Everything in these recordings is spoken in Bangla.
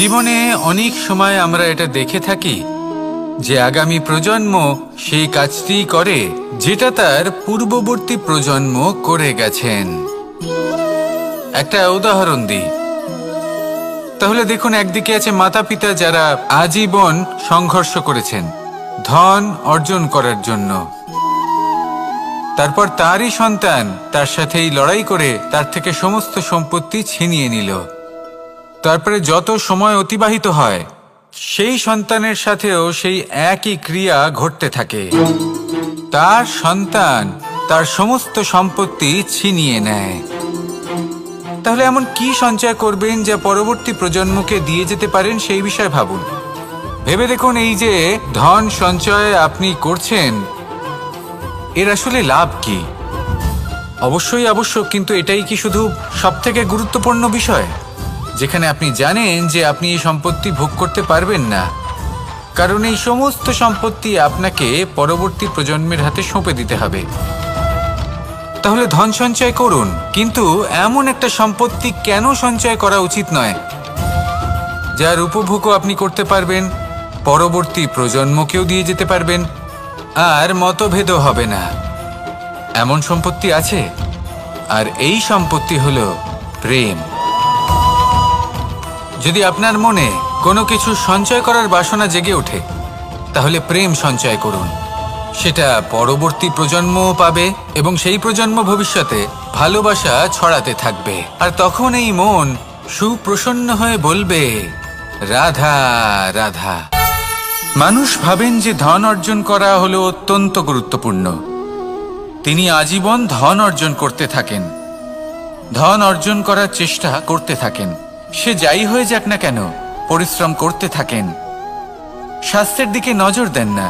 জীবনে অনেক সময় আমরা এটা দেখে থাকি যে আগামী প্রজন্ম সেই কাজটি করে যেটা তার পূর্ববর্তী প্রজন্ম করে গেছেন। একটা উদাহরণ দিই, তাহলে দেখুন, একদিকে আছে মাতা পিতা যারা আজীবন সংঘর্ষ করেছেন ধন অর্জন করার জন্য। তারপর তারই সন্তান তার সাথেই লড়াই করে তার থেকে সমস্ত সম্পত্তি ছিনিয়ে নিল। তারপরে যত সময় অতিবাহিত হয় সেই সন্তানের সাথেও সেই একই ক্রিয়া ঘটতে থাকে। তার সন্তান তার সমস্ত সম্পত্তি ছিনিয়ে নেয়। তাহলে এমন কি সঞ্চয় করবেন যা পরবর্তী প্রজন্মকে দিয়ে যেতে পারেন সেই বিষয়ে ভাবুন। ভেবে দেখুন, এই যে ধন সঞ্চয় আপনি করছেন এর আসলে লাভ কি? অবশ্যই আবশ্যক, কিন্তু এটাই কি শুধু সবথেকে গুরুত্বপূর্ণ বিষয় যেখানে আপনি জানেন যে আপনি এই সম্পত্তি ভোগ করতে পারবেন না, কারণ এই সমস্ত সম্পত্তি আপনাকে পরবর্তী প্রজন্মের হাতে সঁপে দিতে হবে। তাহলে ধন সঞ্চয় করুন, কিন্তু এমন একটা সম্পত্তি কেন সঞ্চয় করা উচিত নয় যার উপভোগও আপনি করতে পারবেন, পরবর্তী প্রজন্মকেও দিয়ে যেতে পারবেন, আর মতভেদও হবে না। এমন সম্পত্তি আছে, আর এই সম্পত্তি হলো প্রেম। যদি আপনার মনে কোনো কিছু সঞ্চয় করার বাসনা জেগে ওঠে, তাহলে প্রেম সঞ্চয় করুন। সেটা পরবর্তী প্রজন্মও পাবে এবং সেই প্রজন্ম ভবিষ্যতে ভালোবাসা ছড়াতে থাকবে। আর তখন এই মন সুপ্রসন্ন হয়ে বলবে, রাধা রাধা। মানুষ ভাবেন যে ধন অর্জন করা হলো অত্যন্ত গুরুত্বপূর্ণ। তিনি আজীবন ধন অর্জন করতে থাকেন, ধন অর্জন করার চেষ্টা করতে থাকেন। সে যাই হয়ে যাক না কেন, পরিশ্রম করতে থাকেন। স্বাস্থ্যের দিকে নজর দেন না,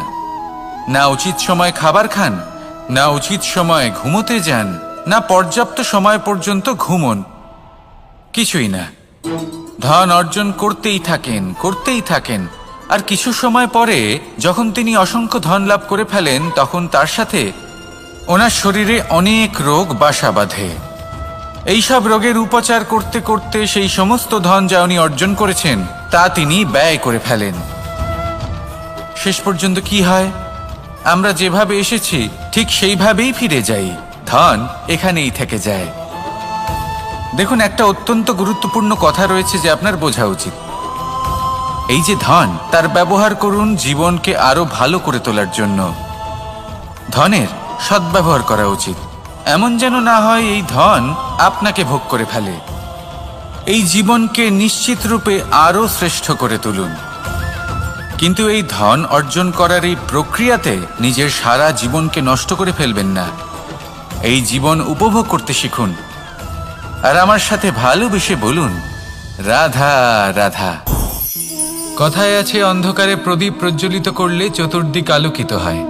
না উচিত সময় খাবার খান, না উচিত সময় ঘুমোতে যান, না পর্যাপ্ত সময় পর্যন্ত ঘুমন, কিছুই না। ধন অর্জন করতেই থাকেন, করতেই থাকেন। আর কিছু সময় পরে যখন তিনি অসংখ্য ধন লাভ করে ফেলেন, তখন তার সাথে ওনার শরীরে অনেক রোগ বাসা বাঁধে। এইসব রোগের উপচার করতে করতে সেই সমস্ত ধন যা উনি অর্জন করেছেন তা তিনি ব্যয় করে ফেলেন। শেষ পর্যন্ত কি হয়? আমরা যেভাবে এসেছি ঠিক সেইভাবেই ফিরে যাই, ধন এখানেই থেকে যায়। দেখুন, একটা অত্যন্ত গুরুত্বপূর্ণ কথা রয়েছে যে আপনার বোঝা উচিত। এই যে ধন, তার ব্যবহার করুন জীবনকে আরো ভালো করে তোলার জন্য। ধনের সদ্ব্যবহার করা উচিত, এমন যেন না হয় এই ধন আপনাকে ভোগ করে ফেলে। এই জীবনকে নিশ্চিত রূপে আরো শ্রেষ্ঠ করে তুলুন, কিন্তু এই ধন অর্জন করার এই প্রক্রিয়াতে নিজের সারা জীবনকে নষ্ট করে ফেলবেন না। এই জীবন উপভোগ করতে শিখুন, আর আমার সাথে ভালোবেসে বলুন, রাধা রাধা। কথায় আছে, অন্ধকারে প্রদীপ প্রজ্বলিত করলে চতুর্দিক আলোকিত হয়।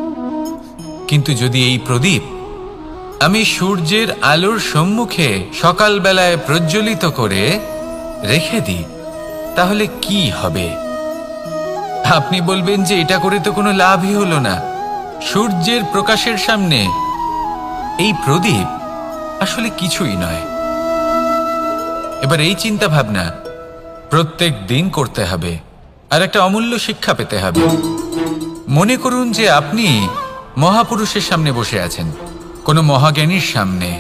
কিন্তু যদি এই প্রদীপ আমি সূর্যের আলোর সম্মুখে সকালবেলায় প্রজ্বলিত করে রেখে দিই, তাহলে কি হবে? আপনি বলবেন যে এটা করে তো কোনো লাভই হলো না। সূর্যের প্রকাশের সামনে এই প্রদীপ আসলে কিছুই নয়। এবার এই চিন্তা ভাবনা প্রত্যেক দিন করতে হবে, আর একটা অমূল্য শিক্ষা পেতে হবে। মনে করুন যে আপনি মহাপুরুষের সামনে বসে আছেন, কোনো মহাজ্ঞানীর সামনে।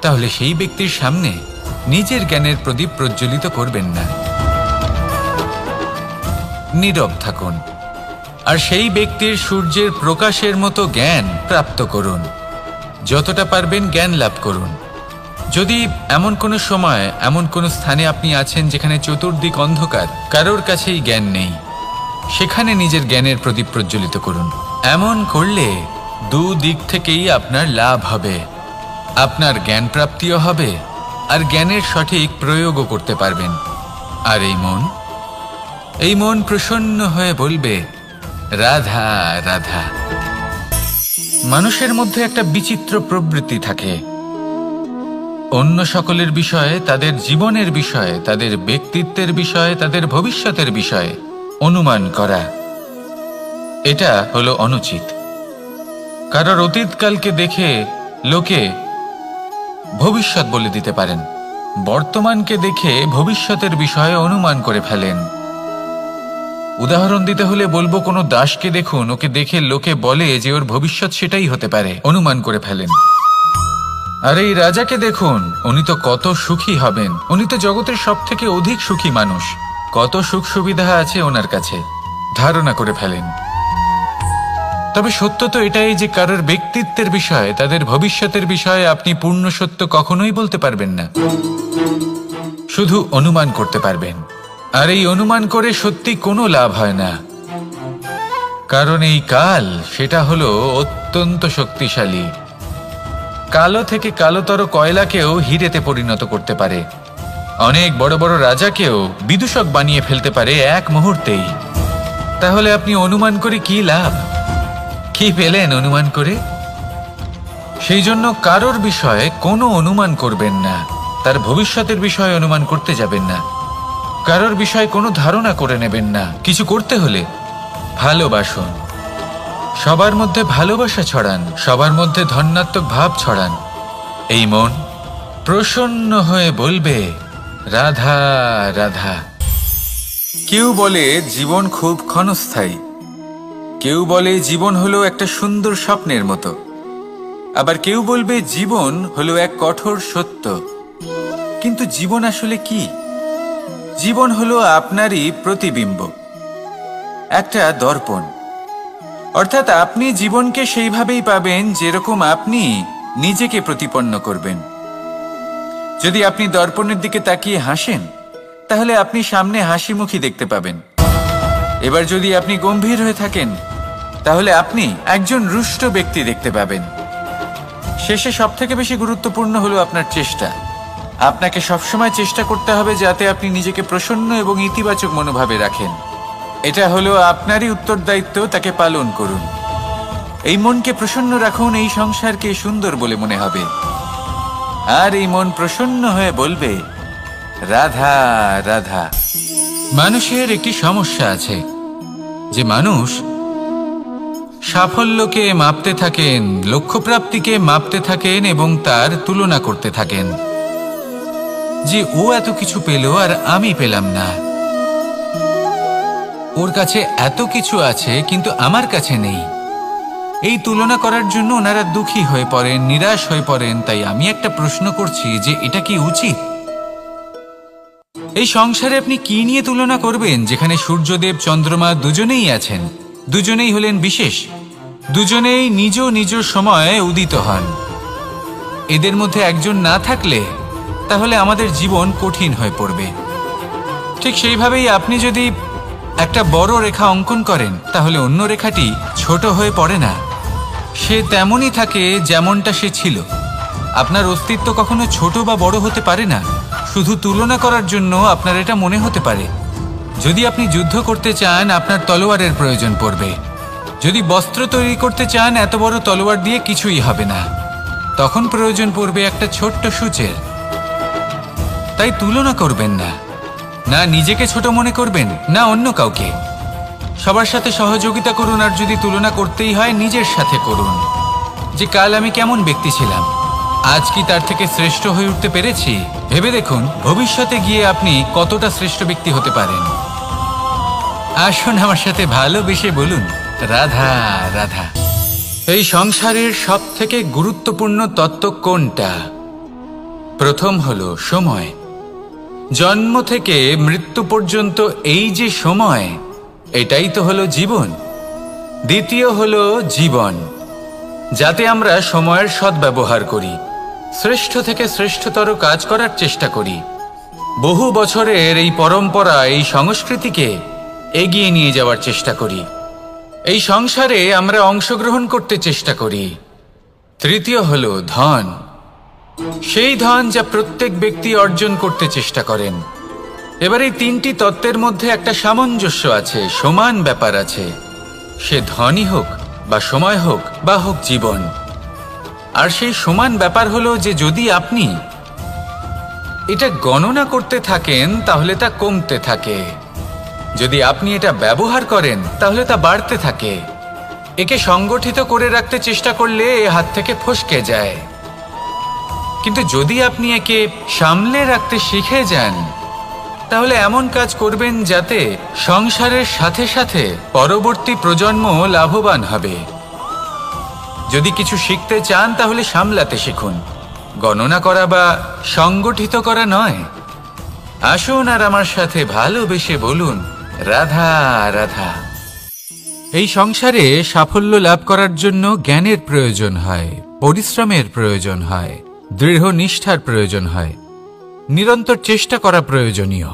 তাহলে সেই ব্যক্তির সামনে নিজের জ্ঞানের প্রদীপ প্রজ্বলিত করবেন না, নীরব থাকুন, আর সেই ব্যক্তির সূর্যের প্রকাশের মতো জ্ঞান প্রাপ্ত করুন। যতটা পারবেন জ্ঞান লাভ করুন। যদি এমন কোনো সময়, এমন কোনো স্থানে আপনি আছেন যেখানে চতুর্দিক অন্ধকার, কারোর কাছেই জ্ঞান নেই, সেখানে নিজের জ্ঞানের প্রদীপ প্রজ্বলিত করুন। এমন করলে দুদিক থেকেই আপনার লাভ হবে। আপনার জ্ঞান প্রাপ্তিও হবে, আর জ্ঞানের সঠিক প্রয়োগও করতে পারবেন। আর এই মন প্রসন্ন হয়ে বলবে, রাধা রাধা। মানুষের মধ্যে একটা বিচিত্র প্রবৃত্তি থাকে, অন্য সকলের বিষয়ে, তাদের জীবনের বিষয়ে, তাদের ব্যক্তিত্বের বিষয়ে, তাদের ভবিষ্যতের বিষয়ে অনুমান করা। এটা হলো অনুচিত। কারোর অতীতকালকে দেখে লোকে ভবিষ্যৎ বলে দিতে পারেন, বর্তমানকে দেখে ভবিষ্যতের বিষয়ে অনুমান করে ফেলেন। উদাহরণ দিতে হলে বলবো, কোনো দাসকে দেখুন, ওকে দেখে লোকে বলে যে ওর ভবিষ্যৎ সেটাই হতে পারে, অনুমান করে ফেলেন। আর এই রাজাকে দেখুন, উনি তো কত সুখী হবেন, উনি তো জগতের সব থেকে অধিক সুখী মানুষ, কত সুখ সুবিধা আছে ওনার কাছে, ধারণা করে ফেলেন। তবে সত্য তো এটাই যে কারোর ব্যক্তিত্বের বিষয়ে, তাদের ভবিষ্যতের বিষয়ে আপনি পূর্ণ সত্য কখনোই বলতে পারবেন না, শুধু অনুমান করতে পারবেন। আর এই অনুমান করে সত্যি কোনো লাভ হয় না, কারণ এই কাল সেটা হলো অত্যন্ত শক্তিশালী। কালো থেকে কালোতর কয়লাকেও হিরেতে পরিণত করতে পারে, অনেক বড় বড় রাজাকেও বিদূষক বানিয়ে ফেলতে পারে এক মুহূর্তেই। তাহলে আপনি অনুমান করে কি লাভ? কি পেলেন অনুমান করে? সেই জন্য কারোর বিষয়ে কোনো অনুমান করবেন না, তার ভবিষ্যতের বিষয়ে অনুমান করতে যাবেন না, কারোর বিষয়ে কোনো ধারণা করে নেবেন না। কিছু করতে হলে ভালোবাসুন, সবার মধ্যে ভালোবাসা ছড়ান, সবার মধ্যে ধন্যাত্মক ভাব ছড়ান। এই মন প্রসন্ন হয়ে বলবে রাধা রাধা। কেউ বলে জীবন খুব ক্ষণস্থায়ী, কেউ বলে জীবন হলো একটা সুন্দর স্বপ্নের মতো, আবার কেউ বলবে জীবন হলো এক কঠোর সত্য। কিন্তু জীবন আসলে কি? জীবন হলো আপনারই প্রতিবিম্ব, একটা দর্পণ। অর্থাৎ আপনি জীবনকে সেইভাবেই পাবেন যেরকম আপনি নিজেকে প্রতিপন্ন করবেন। যদি আপনি দর্পণের দিকে তাকিয়ে হাসেন, তাহলে আপনি সামনে হাসি মুখী দেখতে পাবেন। এবার যদি আপনি গম্ভীর হয়ে থাকেন, তাহলে আপনি একজন রুষ্ট ব্যক্তি দেখতে পাবেন। শেষে সবথেকে বেশি গুরুত্বপূর্ণ হলো আপনার চেষ্টা। আপনাকে সবসময় চেষ্টা করতে হবে যাতে আপনি নিজেকে প্রসন্ন এবং ইতিবাচক মনোভাবে রাখেন। এটা হলো আপনারই উত্তরদায়িত্ব, তাকে পালন করুন। এই মনকে প্রসন্ন রাখুন, এই সংসারকে সুন্দর বলে মনে হবে। আর এই মন প্রসন্ন হয়ে বলবে রাধা রাধা। মানুষের একটি সমস্যা আছে যে মানুষ সাফল্যকে মাপতে থাকেন, লক্ষ্যপ্রাপ্তিকে মাপতে থাকেন এবং তার তুলনা করতে থাকেন যে ও এত কিছু পেল আর আমি পেলাম না, ওর কাছে এত কিছু আছে কিন্তু আমার কাছে নেই। এই তুলনা করার জন্য ওনারা দুঃখী হয়ে পড়েন, নিরাশ হয়ে পড়েন। তাই আমি একটা প্রশ্ন করছি যে এটা কি উচিত? এই সংসারে আপনি কি নিয়ে তুলনা করবেন, যেখানে সূর্যদেব চন্দ্রমা দুজনেই আছেন, দুজনেই হলেন বিশেষ, দুজনেই নিজ নিজ সময়ে উদিত হন। এদের মধ্যে একজন না থাকলে তাহলে আমাদের জীবন কঠিন হয়ে পড়বে। ঠিক সেইভাবেই আপনি যদি একটা বড় রেখা অঙ্কন করেন, তাহলে অন্য রেখাটি ছোট হয়ে পড়ে না, সে তেমনই থাকে যেমনটা সে ছিল। আপনার অস্তিত্ব কখনো ছোট বা বড় হতে পারে না, শুধু তুলনা করার জন্য আপনার এটা মনে হতে পারে। যদি আপনি যুদ্ধ করতে চান, আপনার তলোয়ারের প্রয়োজন পড়বে। যদি বস্ত্র তৈরি করতে চান, এত বড় তলোয়ার দিয়ে কিছুই হবে না, তখন প্রয়োজন পড়বে একটা ছোট্ট সূচের। তাই তুলনা করবেন না, না নিজেকে ছোট মনে করবেন, না অন্য কাউকে। সবার সাথে সহযোগিতা করুন, আর যদি তুলনা করতেই হয় নিজের সাথে করুন, যে কাল আমি কেমন ব্যক্তি ছিলাম, আজ কি তার থেকে শ্রেষ্ঠ হয়ে উঠতে পেরেছি। ভেবে দেখুন ভবিষ্যতে গিয়ে আপনি কতটা শ্রেষ্ঠ ব্যক্তি হতে পারেন। আসুন আমার সাথে ভালোবেসে বলুন রাধা রাধা। এই সংসারের সব থেকে গুরুত্বপূর্ণ তত্ত্ব কোনটা? প্রথম হলো সময়। জন্ম থেকে মৃত্যু পর্যন্ত এই যে সময়, এটাই তো হলো জীবন। দ্বিতীয় হলো জীবন, যাতে আমরা সময়ের সদ্ব্যবহার করি, শ্রেষ্ঠ থেকে শ্রেষ্ঠতর কাজ করার চেষ্টা করি। বহু বছরের এই পরম্পরা, এই সংস্কৃতিকে এগিয়ে নিয়ে যাওয়ার চেষ্টা করি। এই সংসারে আমরা অংশগ্রহণ করতে চেষ্টা করি। তৃতীয় হলো ধন, সেই ধন যা প্রত্যেক ব্যক্তি অর্জন করতে চেষ্টা করেন। এবার এই তিনটি তত্ত্বের মধ্যে একটা সামঞ্জস্য আছে, সমান ব্যাপার আছে, সে ধনই হোক বা সময় হোক বা হোক জীবন। আর সেই সমান ব্যাপার হলো যে যদি আপনি এটা গণনা করতে থাকেন, তাহলে তা কমতে থাকে। যদি আপনি এটা ব্যবহার করেন, তাহলে তা বাড়তে থাকে। একে সংগঠিত করে রাখতে চেষ্টা করলে এ হাত থেকে ফসকে যায়। কিন্তু যদি আপনি একে সামলে রাখতে শিখে যান, তাহলে এমন কাজ করবেন যাতে সংসারের সাথে সাথে পরবর্তী প্রজন্ম লাভবান হবে। যদি কিছু শিখতে চান তাহলে সামলাতে শিখুন, গণনা করা বা সংগঠিত করা নয়। আসুন আর আমার সাথে ভালোবেসে বলুন, রাধা রাধা। এই সংসারে সাফল্য লাভ করার জন্য জ্ঞানের প্রয়োজন হয়, পরিশ্রমের প্রয়োজন হয়, দৃঢ় নিষ্ঠার প্রয়োজন হয়, নিরন্তর চেষ্টা করা প্রয়োজনীয়।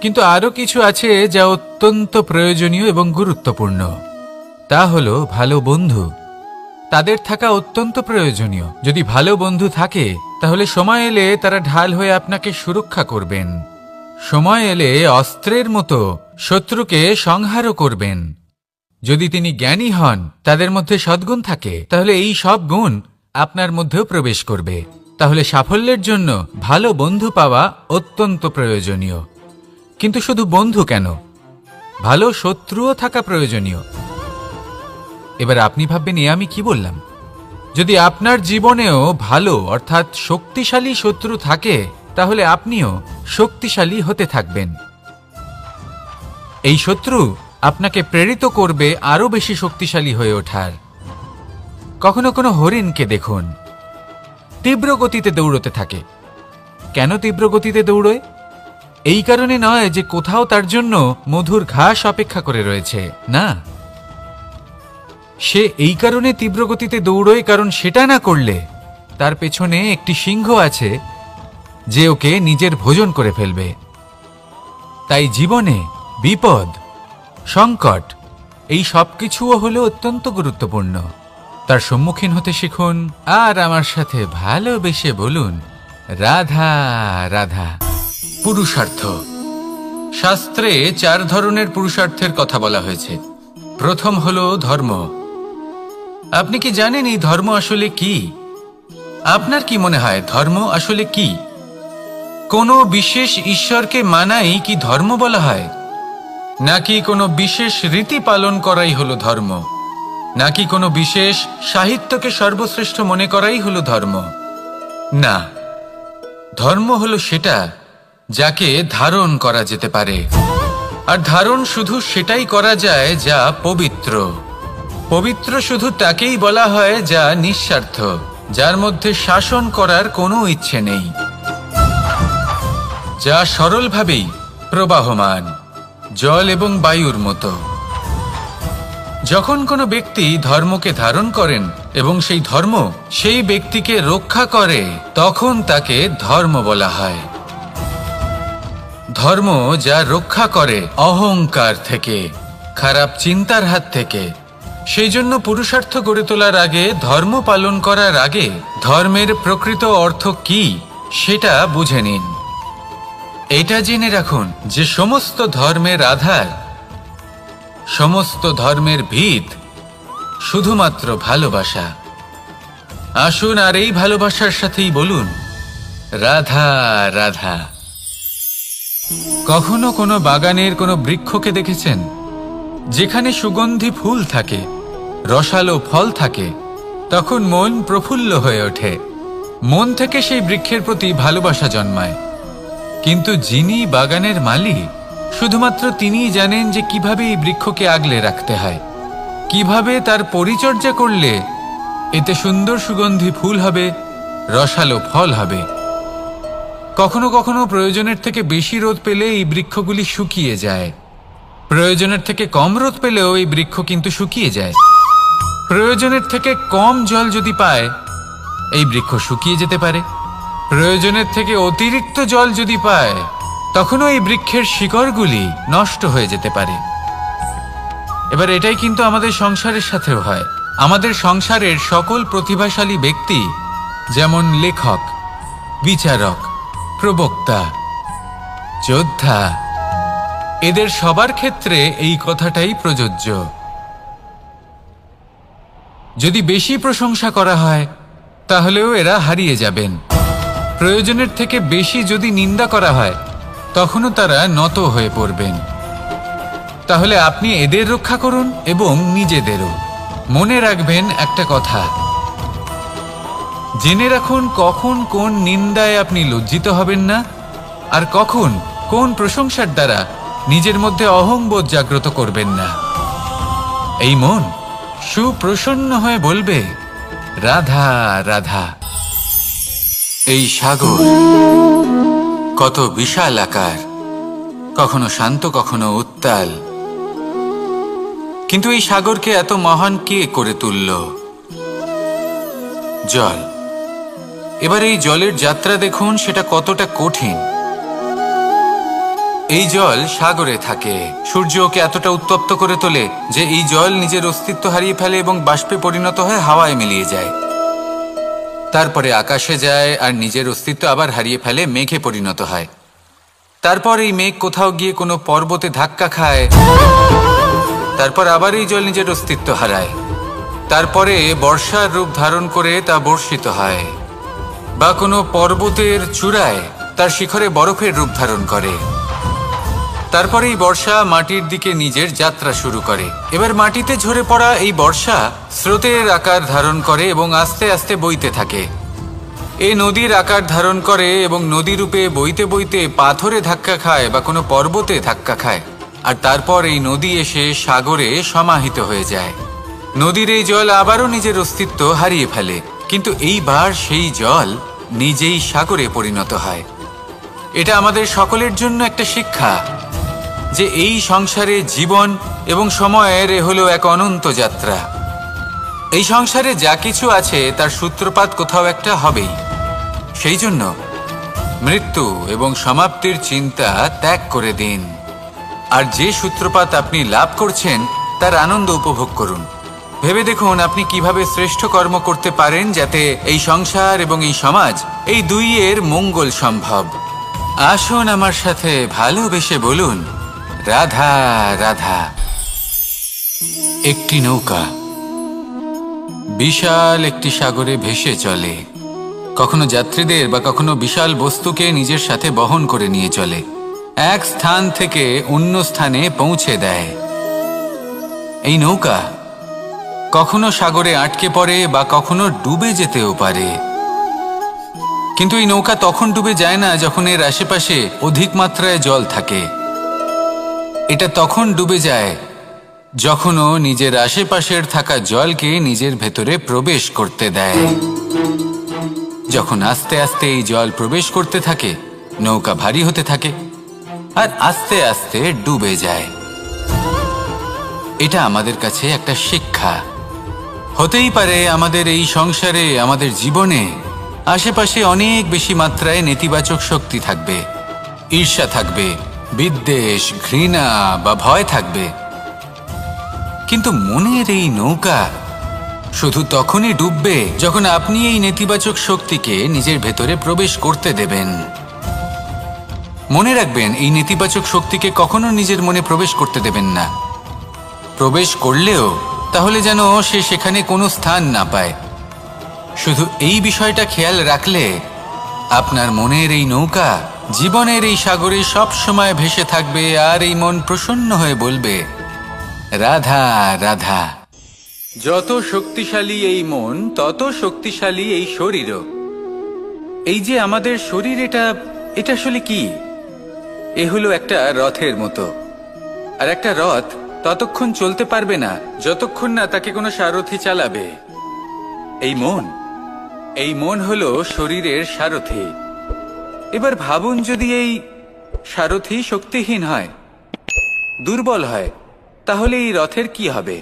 কিন্তু আরও কিছু আছে যা অত্যন্ত প্রয়োজনীয় এবং গুরুত্বপূর্ণ। তা হলো ভালো বন্ধু। তাদের থাকা অত্যন্ত প্রয়োজনীয়। যদি ভালো বন্ধু থাকে তাহলে সময় এলে তারা ঢাল হয়ে আপনাকে সুরক্ষা করবেন। সময় এলে অস্ত্রের মতো শত্রুকে সংহারও করবেন। যদি তিনি জ্ঞানী হন, তাদের মধ্যে সদ্গুণ থাকে, তাহলে এই সব গুণ আপনার মধ্যেও প্রবেশ করবে। তাহলে সাফল্যের জন্য ভালো বন্ধু পাওয়া অত্যন্ত প্রয়োজনীয়। কিন্তু শুধু বন্ধু কেন, ভালো শত্রুও থাকা প্রয়োজনীয়। এবার আপনি ভাববেন, আমি কি বললাম? যদি আপনার জীবনেও ভালো অর্থাৎ শক্তিশালী শত্রু থাকে, তাহলে আপনিও শক্তিশালী হতে থাকবেন। এই শত্রু আপনাকে প্রেরিত করবে আরো বেশি শক্তিশালী হয়ে ওঠার। কখনো কোনো হরিণকে দেখুন, তীব্র গতিতে দৌড়তে থাকে। কেন তীব্র গতিতে দৌড়য়? এই কারণে নয় যে কোথাও তার জন্য মধুর ঘাস অপেক্ষা করে রয়েছে, না। সে এই কারণে তীব্র গতিতে দৌড়য় কারণ সেটা না করলে তার পেছনে একটি সিংহ আছে যে ওকে নিজের ভোজন করে ফেলবে। তাই জীবনে বিপদ, সংকট, এই সব কিছুও হলো অত্যন্ত গুরুত্বপূর্ণ। তার সম্মুখীন হতে শিখুন আর আমার সাথে ভালোবেসে বলুন, রাধা রাধা। পুরুষার্থ। শাস্ত্রে 4 ধরনের পুরুষার্থের কথা বলা হয়েছে। প্রথম হলো ধর্ম। আপনি কি জানেন এই ধর্ম আসলে কি? আপনার কি মনে হয় ধর্ম আসলে কি? কোনো বিশেষ ঈশ্বরকে মানাই কি ধর্ম বলা হয়? নাকি কোনো বিশেষ রীতি পালন করাই হলো ধর্ম? নাকি কোনো বিশেষ সাহিত্যকে সর্বশ্রেষ্ঠ মনে করাই হলো ধর্ম? না, ধর্ম হলো সেটা যাকে ধারণ করা যেতে পারে। আর ধারণ শুধু সেটাই করা যায় যা পবিত্র। পবিত্র শুধু তাকেই বলা হয় যা নিঃস্বার্থ, যার মধ্যে শাসন করার কোনো ইচ্ছে নেই, যা সরলভাবেই প্রবাহমান, জল এবং বায়ুর মতো। যখন কোনো ব্যক্তি ধর্মকে ধারণ করেন এবং সেই ধর্ম সেই ব্যক্তিকে রক্ষা করে, তখন তাকে ধর্ম বলা হয়। ধর্ম যা রক্ষা করে অহংকার থেকে, খারাপ চিন্তার হাত থেকে। সেই জন্য পুরুষার্থ গড়ে তোলার আগে, ধর্ম পালন করার আগে ধর্মের প্রকৃত অর্থ কি সেটা বুঝে নিন। এটা জেনে রাখুন যে সমস্ত ধর্মের আধার, সমস্ত ধর্মের ভিত শুধুমাত্র ভালোবাসা। আসুন আর এই ভালোবাসার সাথেই বলুন, রাধা রাধা। কখনো কোনো বাগানের কোনো বৃক্ষকে দেখেছেন যেখানে সুগন্ধি ফুল থাকে, রসালো ফল থাকে? তখন মন প্রফুল্ল হয়ে ওঠে, মন থেকে সেই বৃক্ষের প্রতি ভালোবাসা জন্মায়। কিন্তু যিনি বাগানের মালিক, শুধুমাত্র তিনিই জানেন যে কিভাবে এই বৃক্ষকে আগলে রাখতে হয়, কিভাবে তার পরিচর্যা করলে এতে সুন্দর সুগন্ধি ফুল হবে, রসালো ফল হবে। কখনো কখনো প্রয়োজনের থেকে বেশি রোদ পেলে এই বৃক্ষগুলি শুকিয়ে যায়। প্রয়োজনের থেকে কম রোদ পেলেও এই বৃক্ষ কিন্তু শুকিয়ে যায়। প্রয়োজনের থেকে কম জল যদি পায়, এই বৃক্ষ শুকিয়ে যেতে পারে। প্রয়োজনের থেকে অতিরিক্ত জল যদি পায়, তখনও এই বৃক্ষের শিকড়গুলি নষ্ট হয়ে যেতে পারে। এবার এটাই কিন্তু আমাদের সংসারের সাথেও হয়। আমাদের সংসারের সকল প্রতিভাশালী ব্যক্তি, যেমন লেখক, বিচারক, প্রবক্তা, যোদ্ধা, এদের সবার ক্ষেত্রে এই কথাটাই প্রযোজ্য। যদি বেশি প্রশংসা করা হয় তাহলেও এরা হারিয়ে যাবেন। প্রয়োজনের থেকে বেশি যদি নিন্দা করা হয়, তখনও তারা নত হয়ে পড়বেন। তাহলে আপনি এদের রক্ষা করুন এবং নিজেদেরও। মনে রাখবেন একটা কথা, জেনে রাখুন কখন কোন নিন্দায় আপনি লজ্জিত হবেন না, আর কখন কোন প্রশংসার দ্বারা নিজের মধ্যে অহংবোধ জাগ্রত করবেন না। এই মন সুপ্রসন্ন হয়ে বলবে, রাধা রাধা। এই সাগর কত বিশাল আকার, কখনো শান্ত কখনো উত্তাল, কিন্তু এই সাগরকে এত মহান কে করে তুলল? জল। এবার এই জলের যাত্রা দেখুন, সেটা কতটা কঠিন। এই জল সাগরে থাকে, সূর্য ওকে এতটা উত্তপ্ত করে তোলে যে এই জল নিজের অস্তিত্ব হারিয়ে ফেলে এবং বাষ্পে পরিণত হয়ে হাওয়ায় মিলিয়ে যায়। তারপরে আকাশে যায় আর নিজের অস্তিত্ব আবার হারিয়ে ফেলে, মেঘে পরিণত হয়। তারপর এই মেঘ কোথাও গিয়ে কোনো পর্বতে ধাক্কা খায়, তারপর আবার এই জল নিজের অস্তিত্ব হারায়। তারপরে বর্ষার রূপ ধারণ করে তা বর্ষিত হয়, বা কোনো পর্বতের চূড়ায় তার শিখরে বরফের রূপ ধারণ করে। তারপরে এই বর্ষা মাটির দিকে নিজের যাত্রা শুরু করে। এবার মাটিতে ঝরে পড়া এই বর্ষা স্রোতের আকার ধারণ করে এবং আস্তে আস্তে বইতে থাকে। এই নদীর আকার ধারণ করে এবং নদী রূপে বইতে বইতে পাথরে ধাক্কা খায় বা কোনো পর্বতে ধাক্কা খায়, আর তারপর এই নদী এসে সাগরে সমাহিত হয়ে যায়। নদীর এই জল আবারও নিজের অস্তিত্ব হারিয়ে ফেলে, কিন্তু এইবার সেই জল নিজেই সাগরে পরিণত হয়। এটা আমাদের সকলের জন্য একটা শিক্ষা যে এই সংসারে জীবন এবং সময়ের হলো এক অনন্ত যাত্রা। এই সংসারে যা কিছু আছে তার সূত্রপাত কোথাও একটা হবেই। সেই জন্য মৃত্যু এবং সমাপ্তির চিন্তা ত্যাগ করে দিন, আর যে সূত্রপাত আপনি লাভ করছেন তার আনন্দ উপভোগ করুন। ভেবে দেখুন আপনি কিভাবে শ্রেষ্ঠ কর্ম করতে পারেন যাতে এই সংসার এবং এই সমাজ এই দুইয়ের মঙ্গল সম্ভব। আসুন আমার সাথে ভালোবেসে বলুন, রাধা রাধা। একটি নৌকা বিশাল একটি সাগরে ভেসে চলে, কখনো যাত্রীদের বা কখনো বিশাল বস্তুকে নিজের সাথে বহন করে নিয়ে চলে, এক স্থান থেকে অন্য স্থানে পৌঁছে দেয়। এই নৌকা কখনো সাগরে আটকে পড়ে বা কখনো ডুবে যেতেও পারে, কিন্তু এই নৌকা তখন ডুবে যায় না যখন এর আশেপাশে অধিক মাত্রায় জল থাকে। এটা তখন ডুবে যায় যখন ও নিজের আশেপাশের থাকা জলকে নিজের ভেতরে প্রবেশ করতে দেয়। যখন আস্তে আস্তে এই জল প্রবেশ করতে থাকে, নৌকা ভারী হতে থাকে আর আস্তে আস্তে ডুবে যায়। এটা আমাদের কাছে একটা শিক্ষা। হতেই পারে আমাদের এই সংসারে, আমাদের জীবনে আশেপাশে অনেক বেশি মাত্রায় নেতিবাচক শক্তি থাকবে, ঈর্ষা থাকবে, বিদ্বেষ, ঘৃণা বা ভয় থাকবে, কিন্তু মনের এই নৌকা শুধু তখনই ডুববে যখন আপনি এই নেতিবাচক শক্তিকে নিজের ভেতরে প্রবেশ করতে দেবেন। মনে রাখবেন, এই নেতিবাচক শক্তিকে কখনো নিজের মনে প্রবেশ করতে দেবেন না। প্রবেশ করলেও তাহলে যেন সে সেখানে কোনো স্থান না পায়। শুধু এই বিষয়টা খেয়াল রাখলে আপনার মনের এই নৌকা জীবনের এই সাগরে সব সময় ভেসে থাকবে, আর এই মন প্রসন্ন হয়ে বলবে, রাধা রাধা। যত শক্তিশালী এই মন, তত শক্তিশালী এই শরীরও। এই যে আমাদের শরীর, এটা আসলে কি? এ হলো একটা রথের মতো, আর একটা রথ ততক্ষণ চলতে পারবে না যতক্ষণ না তাকে কোনো সারথি চালাবে। এই মন হলো শরীরের সারথি। এবার ভাবুন, যদি এই সারথি শক্তিহীন হয়, দুর্বল হয়, তাহলে এই রথের কি হবে?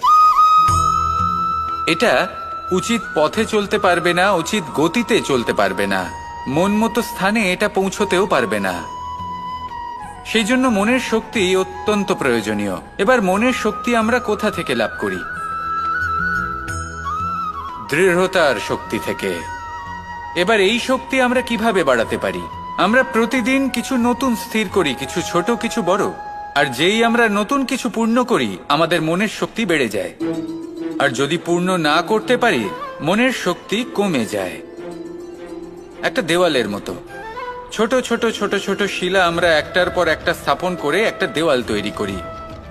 এটা উচিত পথে চলতে পারবে না, উচিত গতিতে চলতে পারবে না, মন মতো স্থানে এটা পৌঁছতেও পারবে না। সেই জন্য মনের শক্তি অত্যন্ত প্রয়োজনীয়। এবার মনের শক্তি আমরা কোথা থেকে লাভ করি? দৃঢ়তার শক্তি থেকে। এবার এই শক্তি আমরা কিভাবে বাড়াতে পারি? আমরা প্রতিদিন কিছু নতুন স্থির করি, কিছু ছোট কিছু বড়, আর যেই আমরা নতুন কিছু পূর্ণ করি আমাদের মনের শক্তি বেড়ে যায়। আর যদি পূর্ণ না করতে পারি, মনের শক্তি কমে যায়। একটা দেওয়ালের মতো ছোট ছোট ছোট ছোট শিলা আমরা একটার পর একটা স্থাপন করে একটা দেওয়াল তৈরি করি।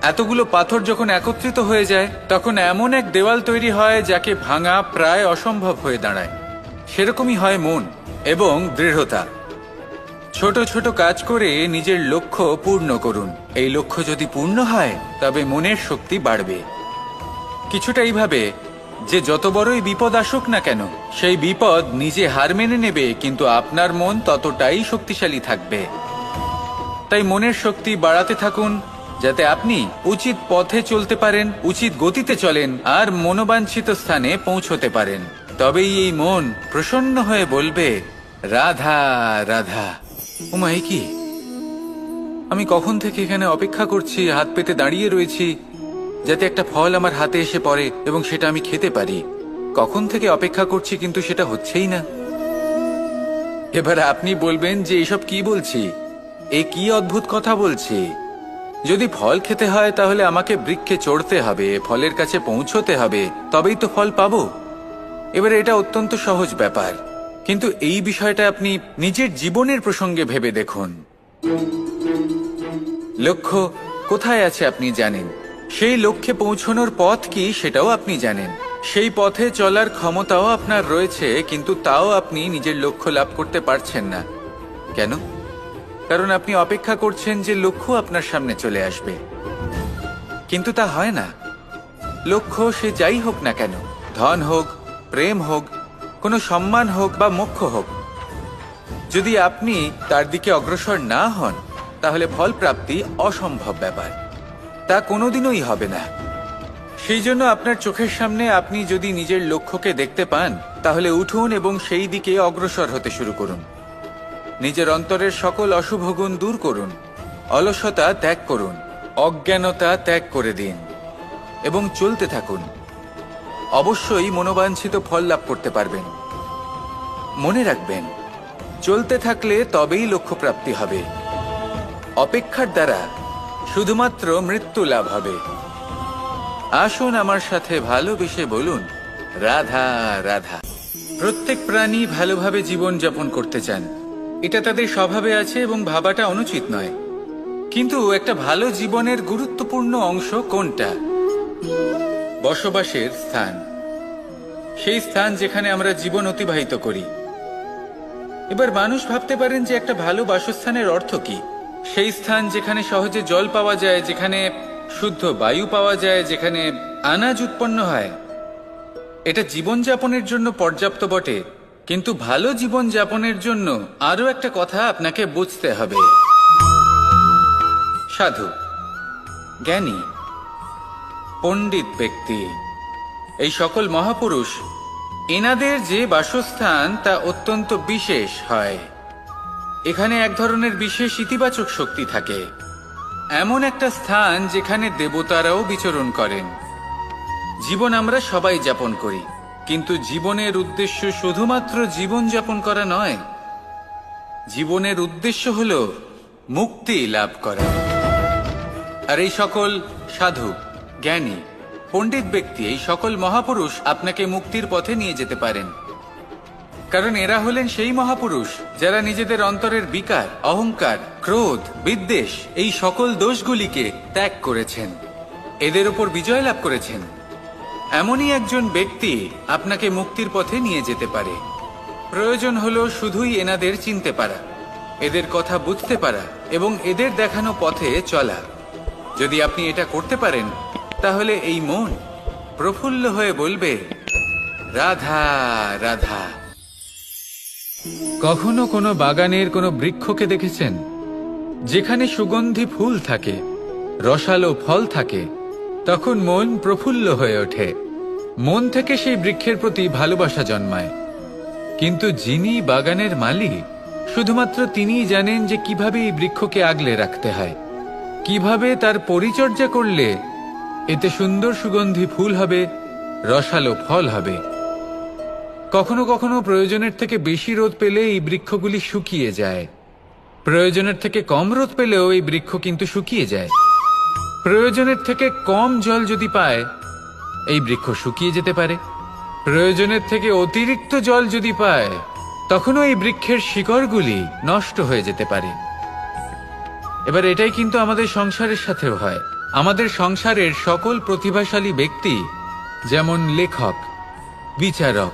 এতগুলো পাথর যখন একত্রিত হয়ে যায় তখন এমন এক দেওয়াল তৈরি হয় যাকে ভাঙা প্রায় অসম্ভব হয়ে দাঁড়ায়। সেরকমই হয় মন এবং দৃঢ়তা। ছোট ছোট কাজ করে নিজের লক্ষ্য পূর্ণ করুন। এই লক্ষ্য যদি পূর্ণ হয় তবে মনের শক্তি বাড়বে। কিছুটা এইভাবে যে যত বড়ই বিপদ আসুক না কেন, সেই বিপদ নিজে হার মেনে নেবে, কিন্তু আপনার মন ততটাই শক্তিশালী থাকবে। তাই মনের শক্তি বাড়াতে থাকুন, যাতে আপনি উচিত পথে চলতে পারেন, উচিত গতিতে চলেন আর মনোবাঞ্ছিত স্থানে পৌঁছতে পারেন। তবেই এই মন প্রসন্ন হয়ে বলবে, রাধা রাধা। ওমা, এ কি? আমি কখন থেকে এখানে অপেক্ষা করছি, হাত পেতে দাঁড়িয়ে রয়েছি যাতে একটা ফল আমার হাতে এসে পড়ে এবং সেটা আমি খেতে পারি। কখন থেকে অপেক্ষা করছি, কিন্তু সেটা হচ্ছেই না। এবার আপনি বলবেন যে এসব কি বলছি, এ কি অদ্ভুত কথা বলছি। যদি ফল খেতে হয় তাহলে আমাকে বৃক্ষে চড়তে হবে, ফলের কাছে পৌঁছতে হবে, তবেই তো ফল পাবো। এবারে এটা অত্যন্ত সহজ ব্যাপার, কিন্তু এই বিষয়টা আপনি নিজের জীবনের প্রসঙ্গে ভেবে দেখুন। লক্ষ্য কোথায় আছে আপনি জানেন, সেই লক্ষ্যে পৌঁছানোর পথ কি সেটাও আপনি জানেন, সেই পথে চলার ক্ষমতাও আপনার রয়েছে, কিন্তু তাও আপনি নিজের লক্ষ্য লাভ করতে পারছেন না। কেন? কারণ আপনি অপেক্ষা করছেন যে লক্ষ্য আপনার সামনে চলে আসবে, কিন্তু তা হয় না। লক্ষ্য সে যাই হোক না কেন, ধন হোক, প্রেম হোক, কোনো সম্মান হোক বা মোক্ষ হোক, যদি আপনি তার দিকে অগ্রসর না হন তাহলে ফল প্রাপ্তি অসম্ভব ব্যাপার, তা কোনোদিনই হবে না। সেই জন্য আপনার চোখের সামনে আপনি যদি নিজের লক্ষ্যকে দেখতে পান তাহলে উঠুন এবং সেই দিকে অগ্রসর হতে শুরু করুন। নিজের অন্তরের সকল অশুভ গুণ দূর করুন, অলসতা ত্যাগ করুন, অজ্ঞানতা ত্যাগ করে দিন এবং চলতে থাকুন। অবশ্যই মনোবাঞ্ছিত ফল লাভ করতে পারবেন। মনে রাখবেন, চলতে থাকলে তবেই লক্ষ্য প্রাপ্তি হবে। অপেক্ষার দ্বারা শুধুমাত্র মৃত্যু লাভ হবে। আসুন আমার সাথে ভালোবেসে বলুন, রাধা রাধা। প্রত্যেক প্রাণী ভালোভাবে জীবন যাপন করতে চান, এটা তাদের স্বভাবে আছে এবং ভাবাটা অনুচিত নয়। কিন্তু একটা ভালো জীবনের গুরুত্বপূর্ণ অংশ কোনটা? বসবাসের স্থান, সেই স্থান যেখানে আমরা জীবন অতিবাহিত করি। এবার মানুষ ভাবতে পারেন যে একটা ভালো বাসস্থানের অর্থ কি? সেই স্থান যেখানে সহজে জল পাওয়া যায়, যেখানে শুদ্ধ বায়ু পাওয়া যায়, যেখানে আনাজ উৎপন্ন হয়। এটা জীবনযাপনের জন্য পর্যাপ্ত বটে, কিন্তু ভালো জীবন যাপনের জন্য আরো একটা কথা আপনাকে বুঝতে হবে। সাধু, জ্ঞানী, পণ্ডিত ব্যক্তি, এই সকল মহাপুরুষ, এনাদের যে বাসস্থান তা অত্যন্ত বিশেষ হয়। এখানে এক ধরনের বিশেষ ইতিবাচক শক্তি থাকে, এমন একটা স্থান যেখানে দেবতারাও বিচরণ করেন। জীবন আমরা সবাই যাপন করি, কিন্তু জীবনের উদ্দেশ্য শুধুমাত্র জীবন যাপন করা নয়। জীবনের উদ্দেশ্য হল মুক্তি লাভ করা। আর এই সকল সাধু, জ্ঞানী, পণ্ডিত ব্যক্তি, এই সকল মহাপুরুষ আপনাকে মুক্তির পথে নিয়ে যেতে পারেন। কারণ এরা হলেন সেই মহাপুরুষ যারা নিজেদের অন্তরের বিকার, অহংকার, ক্রোধ, বিদ্বেষ, এই সকল দোষগুলিকে ত্যাগ করেছেন, এদের উপর বিজয় লাভ করেছেন। এমনই একজন ব্যক্তি আপনাকে মুক্তির পথে নিয়ে যেতে পারে। প্রয়োজন হলো শুধুই এনাদের চিনতে পারা, এদের কথা বুঝতে পারা এবং এদের দেখানো পথে চলা। যদি আপনি এটা করতে পারেন তাহলে এই মন প্রফুল্ল হয়ে বলবে, রাধা রাধা। কখনো কোনো বাগানের কোনো বৃক্ষকে দেখেছেন যেখানে সুগন্ধি ফুল থাকে, রসালো ফল থাকে? তখন মন প্রফুল্ল হয়ে ওঠে, মন থেকে সেই বৃক্ষের প্রতি ভালোবাসা জন্মায়। কিন্তু যিনি বাগানের মালিক, শুধুমাত্র তিনিই জানেন যে কিভাবে এই বৃক্ষকে আগলে রাখতে হয়, কিভাবে তার পরিচর্যা করলে এতে সুন্দর সুগন্ধি ফুল হবে, রসালো ফল হবে। কখনো কখনো প্রয়োজনের থেকে বেশি রোদ পেলে এই বৃক্ষগুলি শুকিয়ে যায়, প্রয়োজনের থেকে কম রোদ পেলেও এই বৃক্ষ কিন্তু শুকিয়ে যায়। প্রয়োজনের থেকে কম জল যদি পায় এই বৃক্ষ শুকিয়ে যেতে পারে, প্রয়োজনের থেকে অতিরিক্ত জল যদি পায় তখনও এই বৃক্ষের শিকড়গুলি নষ্ট হয়ে যেতে পারে। এবার এটাই কিন্তু আমাদের সংসারের সাথেও হয়। আমাদের সংসারের সকল প্রতিভাশালী ব্যক্তি, যেমন লেখক, বিচারক,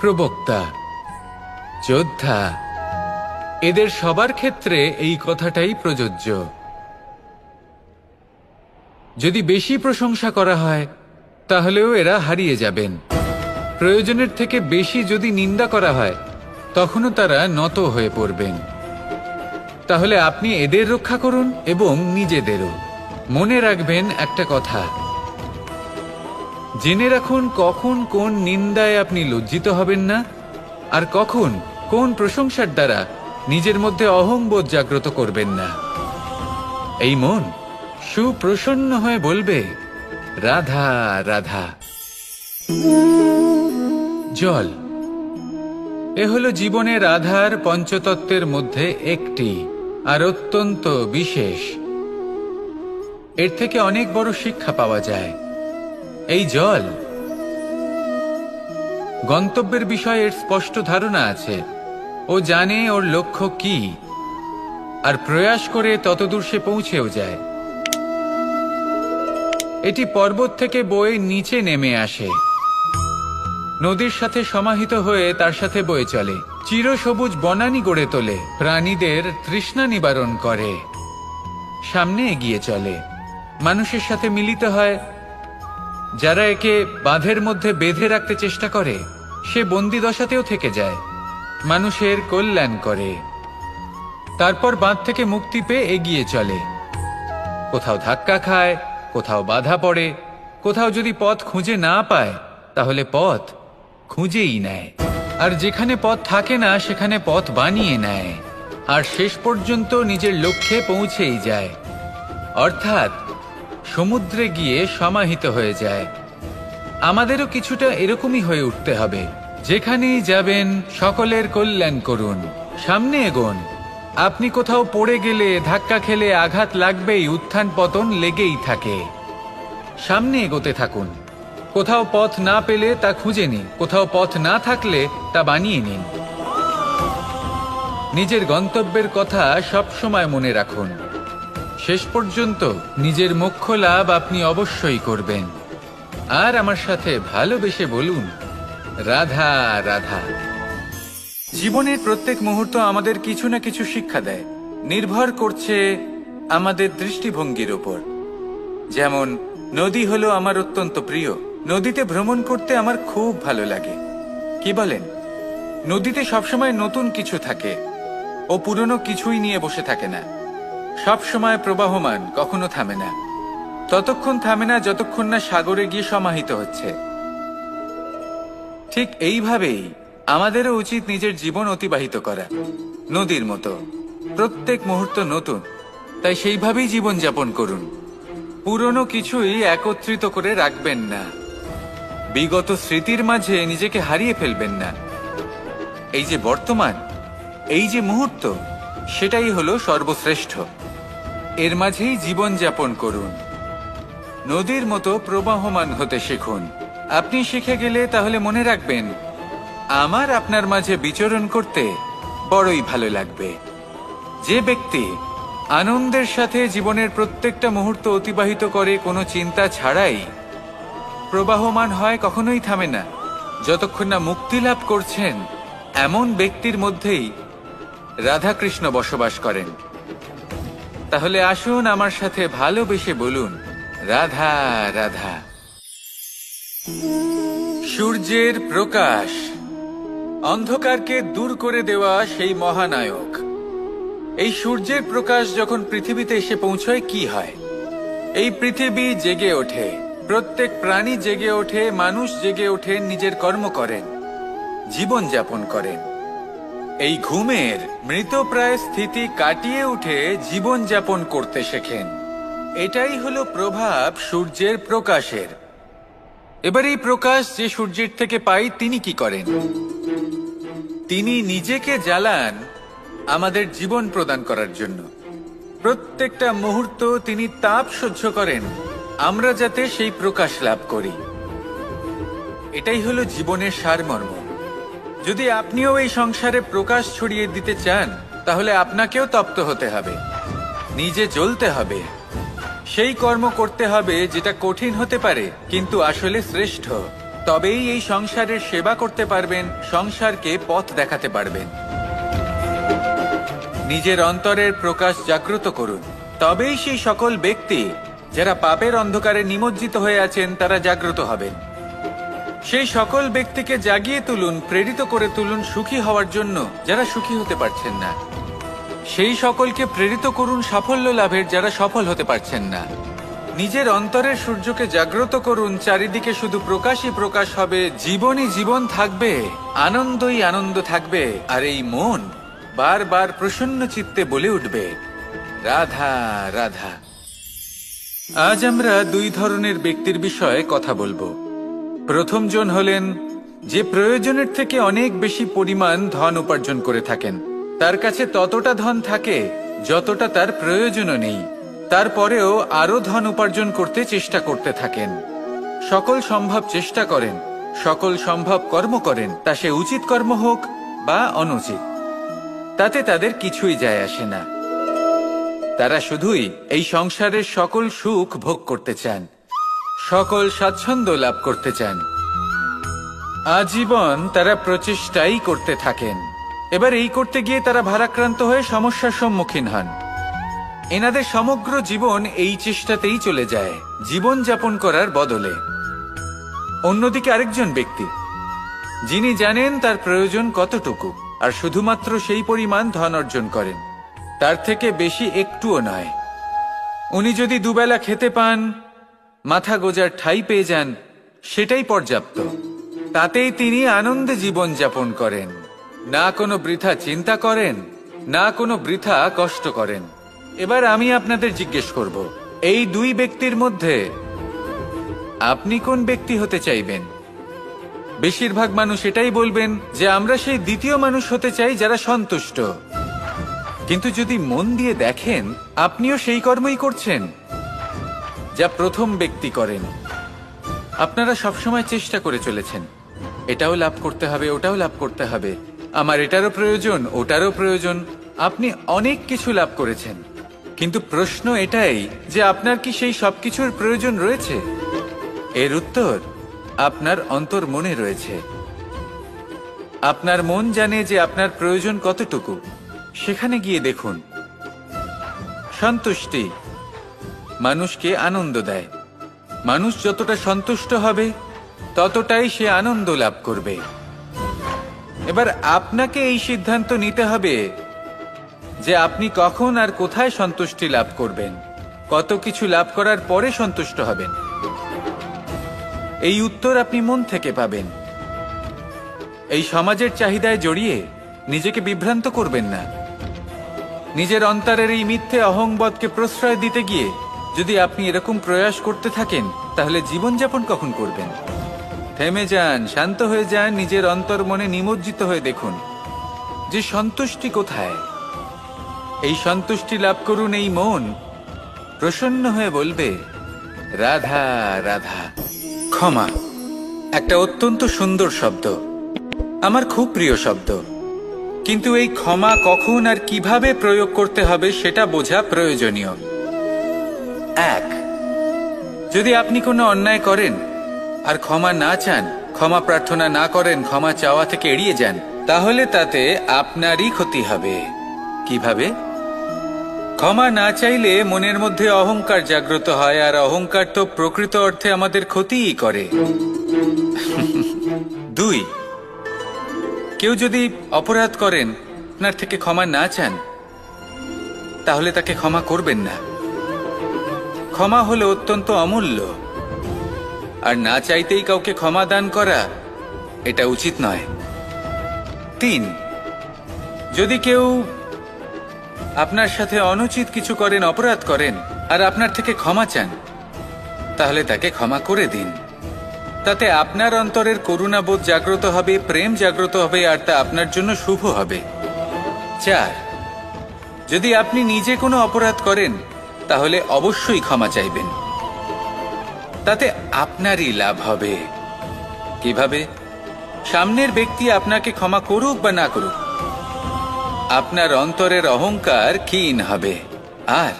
প্রবক্তা, যোদ্ধা, এদের সবার ক্ষেত্রে এই কথাটাই প্রযোজ্য। যদি বেশি প্রশংসা করা হয় তাহলেও এরা হারিয়ে যাবেন। প্রয়োজনের থেকে বেশি যদি নিন্দা করা হয় তখনও তারা নত হয়ে পড়বেন। তাহলে আপনি এদের রক্ষা করুন এবং নিজেদেরও। মনে রাখবেন একটা কথা, জেনে রাখুন কখন কোন নিন্দায় আপনি লজ্জিত হবেন না, আর কখন কোন প্রশংসার দ্বারা নিজের মধ্যে অহংবোধ জাগ্রত করবেন না। এই মন সুপ্রসন্ন হয়ে বলবে, রাধা রাধা। জল, এ হলো জীবনের আধার পঞ্চতত্ত্বের মধ্যে একটি, আর অত্যন্ত বিশেষ। এর থেকে অনেক বড় শিক্ষা পাওয়া যায়। এই জল গন্তব্যের বিষয়ে এর স্পষ্ট ধারণা আছে। ও জানে ওর লক্ষ্য কি, আর প্রয়াস করে ততদূর সে পৌঁছেও যায়। এটি পর্বত থেকে বয়ে নিচে নেমে আসে, নদীর সাথে সমাহিত হয়ে তার সাথে বয়ে চলে, চিরসবুজ বনানী গড়ে তোলে, প্রাণীদের তৃষ্ণা নিবারণ করে, সামনে এগিয়ে চলে, মানুষের সাথে মিলিত হয়। যারা একে বাঁধের মধ্যে বেঁধে রাখতে চেষ্টা করে সে বন্দি দশাতেও থেকে যায়, মানুষের কল্যাণ করে। তারপর বাঁধ থেকে মুক্তি পেয়ে এগিয়ে চলে, কোথাও ধাক্কা খায়, কোথাও বাধা পড়ে, কোথাও যদি পথ খুঁজে না পায় তাহলে পথ খুঁজেই নেয়, আর যেখানে পথ থাকে না সেখানে পথ বানিয়ে নেয়, আর শেষ পর্যন্ত নিজের লক্ষ্যে পৌঁছেই যায়, অর্থাৎ সমুদ্রে গিয়ে সমাহিত হয়ে যায়। আমাদেরও কিছুটা এরকমই হয়ে উঠতে হবে। যেখানেই যাবেন সকলের কল্যাণ করুন, সামনে এগোন। আপনি কোথাও পড়ে গেলে, ধাক্কা খেলে আঘাত লাগবেই, উত্থান পতন লেগেই থাকে। সামনে এগোতে থাকুন। কোথাও পথ না পেলে তা খুঁজে নিন, কোথাও পথ না থাকলে তা বানিয়ে নিন। নিজের গন্তব্যের কথা সব সময় মনে রাখুন। শেষ পর্যন্ত নিজের মোক্ষ লাভ আপনি অবশ্যই করবেন। আর আমার সাথে ভালোবেসে বলুন, রাধা রাধা। জীবনের প্রত্যেক মুহূর্ত আমাদের কিছু না কিছু শিক্ষা দেয়, নির্ভর করছে আমাদের দৃষ্টিভঙ্গির উপর। যেমন নদী হলো আমার অত্যন্ত প্রিয়, নদীতে ভ্রমণ করতে আমার খুব ভালো লাগে। কি বলেন? নদীতে সবসময় নতুন কিছু থাকে, ও পুরনো কিছুই নিয়ে বসে থাকে না, সব সময় প্রবাহমান, কখনো থামে না। ততক্ষণ থামে না যতক্ষণ না সাগরে গিয়ে সমাহিত হচ্ছে। ঠিক এইভাবেই আমাদেরও উচিত নিজের জীবন অতিবাহিত করা, নদীর মতো। প্রত্যেক মুহূর্ত নতুন, তাই সেইভাবেই জীবন যাপন করুন। পুরনো কিছুই একত্রিত করে রাখবেন না, বিগত স্মৃতির মাঝে নিজেকে হারিয়ে ফেলবেন না। এই যে বর্তমান, এই যে মুহূর্ত, সেটাই হলো সর্বশ্রেষ্ঠ। এর মাঝেই জীবন যাপন করুন, নদীর মতো প্রবাহমান হতে শিখুন। আপনি শিখে গেলে তাহলে মনে রাখবেন, আমার আপনার মাঝে বিচরণ করতে বড়ই ভালো লাগবে। যে ব্যক্তি আনন্দের সাথে জীবনের প্রত্যেকটা মুহূর্ত অতিবাহিত করে কোনো চিন্তা ছাড়াই, প্রবাহমান হয়, কখনোই থামে না, যতক্ষণ না মুক্তি লাভ করছেন, এমন ব্যক্তির মধ্যেই রাধাকৃষ্ণ বসবাস করেন। তাহলে আসুন আমার সাথে ভালোবেসে বলুন, রাধা রাধা। সূর্যের প্রকাশ, অন্ধকারকে দূর করে দেওয়া সেই মহানায়ক। এই সূর্যের প্রকাশ যখন পৃথিবীতে এসে পৌঁছয় কি হয়? এই পৃথিবী জেগে ওঠে, প্রত্যেক প্রাণী জেগে ওঠে, মানুষ জেগে ওঠে, নিজের কর্ম করেন, জীবন যাপন করেন। এই ঘুমের মৃতপ্রায় স্থিতি কাটিয়ে উঠে জীবন যাপন করতে শেখেন। এটাই হলো প্রভাব সূর্যের প্রকাশের। এবার এই প্রকাশ যে সূর্যের থেকে পাই, তিনি কি করেন? তিনি নিজেকে জ্বালান আমাদের জীবন প্রদান করার জন্য। প্রত্যেকটা মুহূর্ত তিনি তাপ সহ্য করেন, আমরা যাতে সেই প্রকাশ লাভ করি। এটাই হলো জীবনের সারমর্ম। যদি আপনিও এই সংসারে প্রকাশ ছড়িয়ে দিতে চান, তাহলে আপনাকেও তপ্ত হতে হবে, নিজে জ্বলতে হবে, সেই কর্ম করতে হবে যেটা কঠিন হতে পারে কিন্তু আসলে শ্রেষ্ঠ। তবেই এই সংসারের সেবা করতে পারবেন, সংসারকে পথ দেখাতে পারবেন। নিজের অন্তরের প্রকাশ জাগ্রত করুন, তবেই সেই সকল ব্যক্তি যারা পাপের অন্ধকারে নিমজ্জিত হয়ে আছেন তারা জাগ্রত হবেন। সেই সকল ব্যক্তিকে জাগিয়ে তুলুন, প্রেরিত করে তুলুন সুখী হওয়ার জন্য যারা সুখী হতে পারছেন না। সেই সকলকে প্রেরিত করুন সাফল্য লাভের যারা সফল হতে পারছেন না। নিজের অন্তরের সূর্যকে জাগ্রত করুন, চারিদিকে শুধু প্রকাশই প্রকাশ হবে, জীবনই জীবন থাকবে, আনন্দই আনন্দ থাকবে, আর এই মন বারবার প্রসন্ন চিত্তে বলে উঠবে, রাধা রাধা। আজ আমরা দুই ধরনের ব্যক্তির বিষয়ে কথা বলবো। প্রথম জন হলেন যে প্রয়োজনের থেকে অনেক বেশি পরিমাণ ধন উপার্জন করে থাকেন। তার কাছে ততটা ধন থাকে যতটা তার প্রয়োজনও নেই, তারপরেও আরো ধন উপার্জন করতে চেষ্টা করতে থাকেন। সকল সম্ভব চেষ্টা করেন, সকল সম্ভব কর্ম করেন, তা সে উচিত কর্ম হোক বা অনুচিত, তাতে তাদের কিছুই যায় আসে না। তারা শুধুই এই সংসারের সকল সুখ ভোগ করতে চান, সকল স্বাচ্ছন্দ্য লাভ করতে চান। আজীবন তারা প্রচেষ্টাই করতে থাকেন। এবার এই করতে গিয়ে তারা ভারাক্রান্ত হয়ে সমস্যার সম্মুখীন হন। এনাদের সমগ্র জীবন এই চেষ্টাতেই চলে যায়, জীবন যাপন করার বদলে। অন্যদিকে আরেকজন ব্যক্তি যিনি জানেন তার প্রয়োজন কতটুকু, আর শুধুমাত্র সেই পরিমাণ ধন অর্জন করেন, তার থেকে বেশি একটুও নয়। উনি যদি দুবেলা খেতে পান, মাথা গোজার ঠাঁই পেয়ে যান, সেটাই পর্যাপ্ত। তাতেই তিনি আনন্দে জীবন যাপন করেন, না কোনো বৃথা চিন্তা করেন, না কোনো বৃথা কষ্ট করেন। এবার আমি আপনাদের জিজ্ঞেস করব, এই দুই ব্যক্তির মধ্যে আপনি কোন ব্যক্তি হতে চাইবেন? বেশিরভাগ মানুষ এটাই বলবেন যে আমরা সেই দ্বিতীয় মানুষ হতে চাই যারা সন্তুষ্ট। কিন্তু যদি মন দিয়ে দেখেন, আপনিও সেই কর্মই করছেন যা প্রথম ব্যক্তি করেন। আপনারা সবসময় চেষ্টা করে চলেছেন, এটাও লাভ করতে হবে, ওটাও লাভ করতে হবে, আমার এটারও প্রয়োজন, ওটারও প্রয়োজন। আপনি অনেক কিছু লাভ করেছেন, কিন্তু প্রশ্ন এটাই যে আপনার কি সেই সবকিছুর প্রয়োজন রয়েছে? এর উত্তর আপনার অন্তর মনে রয়েছে। আপনার মন জানে যে আপনার প্রয়োজন কতটুকু, সেখানে গিয়ে দেখুন। সন্তুষ্টি মানুষকে আনন্দ দেয়। মানুষ যতটা সন্তুষ্ট হবে ততটাই সে আনন্দ লাভ করবে। এবার আপনাকে এই সিদ্ধান্ত নিতে হবে যে আপনি কখন আর কোথায় সন্তুষ্টি লাভ করবেন, কত কিছু লাভ করার পরে সন্তুষ্ট হবেন। এই উত্তর আপনি মন থেকে পাবেন। এই সমাজের চাহিদায় জড়িয়ে নিজেকে বিভ্রান্ত করবেন না। নিজের অন্তরের এই মিথ্যে অহংবোধকে প্রশ্রয় দিতে গিয়ে যদি আপনি এরকম প্রয়াস করতে থাকেন, তাহলে জীবনযাপন কখন করবেন? থেমে যান, শান্ত হয়ে যান, নিজের অন্তর মনে নিমজ্জিত হয়ে দেখুন যে সন্তুষ্টি কোথায়। এই সন্তুষ্টি লাভ করুন। এই মন প্রসন্ন হয়ে বলবে, রাধা রাধা। ক্ষমা একটা অত্যন্ত সুন্দর শব্দ, আমার খুব প্রিয় শব্দ, কিন্তু এই ক্ষমা কখন আর কিভাবে প্রয়োগ করতে হবে সেটা বোঝা প্রয়োজনীয়। এক, যদি আপনি কোনো অন্যায় করেন আর ক্ষমা না চান, ক্ষমা প্রার্থনা না করেন, ক্ষমা চাওয়া থেকে এড়িয়ে যান, তাহলে তাতে আপনারই ক্ষতি হবে। কিভাবে? ক্ষমা না চাইলে মনের মধ্যে অহংকার জাগ্রত হয়, আর অহংকার তো প্রকৃত অর্থে আমাদের ক্ষতিই করে। দুই, কেউ যদি অপরাধ করেন, আপনার থেকে ক্ষমা না চান, তাহলে তাকে ক্ষমা করবেন না। ক্ষমা হলো অত্যন্ত অমূল্য, আর না চাইতেই কাউকে ক্ষমা দান করা এটা উচিত নয়। তিন, যদি কেউ আপনার সাথে অনুচিত কিছু করেন, অপরাধ করেন, আর আপনার থেকে ক্ষমা চান, তাহলে তাকে ক্ষমা করে দিন। তাতে আপনার অন্তরের করুণাবোধ জাগ্রত হবে, প্রেম জাগ্রত হবে, আর তা আপনার জন্য শুভ হবে। চার, যদি আপনি নিজে কোনো অপরাধ করেন, তাহলে অবশ্যই ক্ষমা চাইবেন। তাতে আপনারই লাভ হবে। কিভাবে? সামনের ব্যক্তি আপনাকে ক্ষমা করুক বা না করুক, আপনার অন্তরের অহংকার ক্ষীণ হবে, আর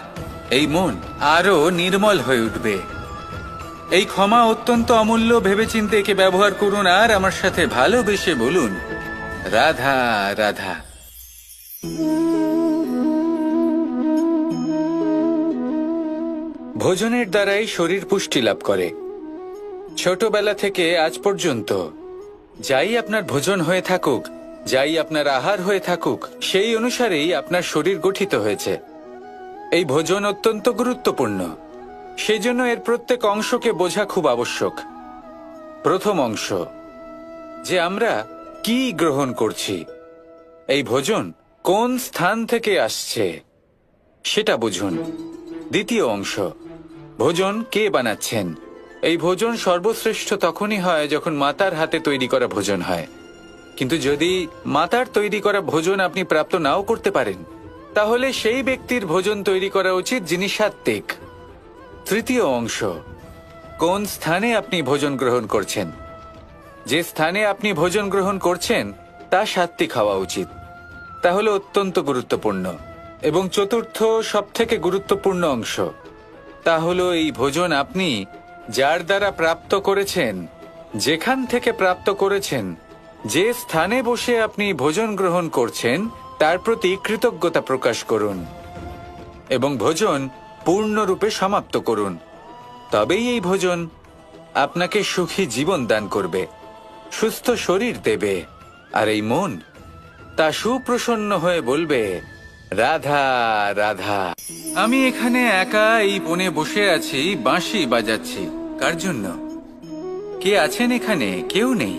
এই মন আরো নির্মল হয়ে উঠবে। এই ক্ষমা অত্যন্ত অমূল্য, ভেবেচিন্তে একে ব্যবহার করুন আর আমার সাথে ভালোবেসে বলুন, রাধা রাধা। ভোজনের দ্বারাই শরীর পুষ্টি লাভ করে। ছোটবেলা থেকে আজ পর্যন্ত যাই আপনার ভোজন হয়ে থাকুক, যাই আপনার আহার হয়ে থাকুক, সেই অনুসারেই আপনার শরীর গঠিত হয়েছে। এই ভোজন অত্যন্ত গুরুত্বপূর্ণ, সেজন্য এর প্রত্যেক অংশকে বোঝা খুব আবশ্যক। প্রথম অংশ, যে আমরা কি গ্রহণ করছি, এই ভোজন কোন স্থান থেকে আসছে সেটা বুঝুন। দ্বিতীয় অংশ, ভোজন কে বানাচ্ছেন। এই ভোজন সর্বশ্রেষ্ঠ তখনই হয় যখন মাতার হাতে তৈরি করা ভোজন হয়। কিন্তু যদি মাতার তৈরি করা ভোজন আপনি প্রাপ্ত নাও করতে পারেন, তাহলে সেই ব্যক্তির ভোজন তৈরি করা উচিত যিনি সাত্ত্বিক। তৃতীয় অংশ, কোন স্থানে আপনি ভোজন গ্রহণ করছেন। যে স্থানে আপনি ভোজন গ্রহণ করছেন তা সাত্ত্বিক হওয়া উচিত। তাহলে অত্যন্ত গুরুত্বপূর্ণ। এবং চতুর্থ সবথেকে গুরুত্বপূর্ণ অংশ, তা হলো এই ভোজন আপনি যার দ্বারা প্রাপ্ত করেছেন, যেখান থেকে প্রাপ্ত করেছেন, যে স্থানে বসে আপনি ভোজন গ্রহণ করছেন তার প্রতি কৃতজ্ঞতা প্রকাশ করুন এবং ভোজন পূর্ণরূপে সমাপ্ত করুন। তবেই এই ভোজন আপনাকে সুখী জীবন দান করবে, সুস্থ শরীর দেবে, আর এই মন তা সুপ্রসন্ন হয়ে বলবে, রাধা রাধা। আমি এখানে একা এই বনে বসে আছি, বাঁশি বাজাচ্ছি। কার জন্য? কে আছেন এখানে? কেউ নেই।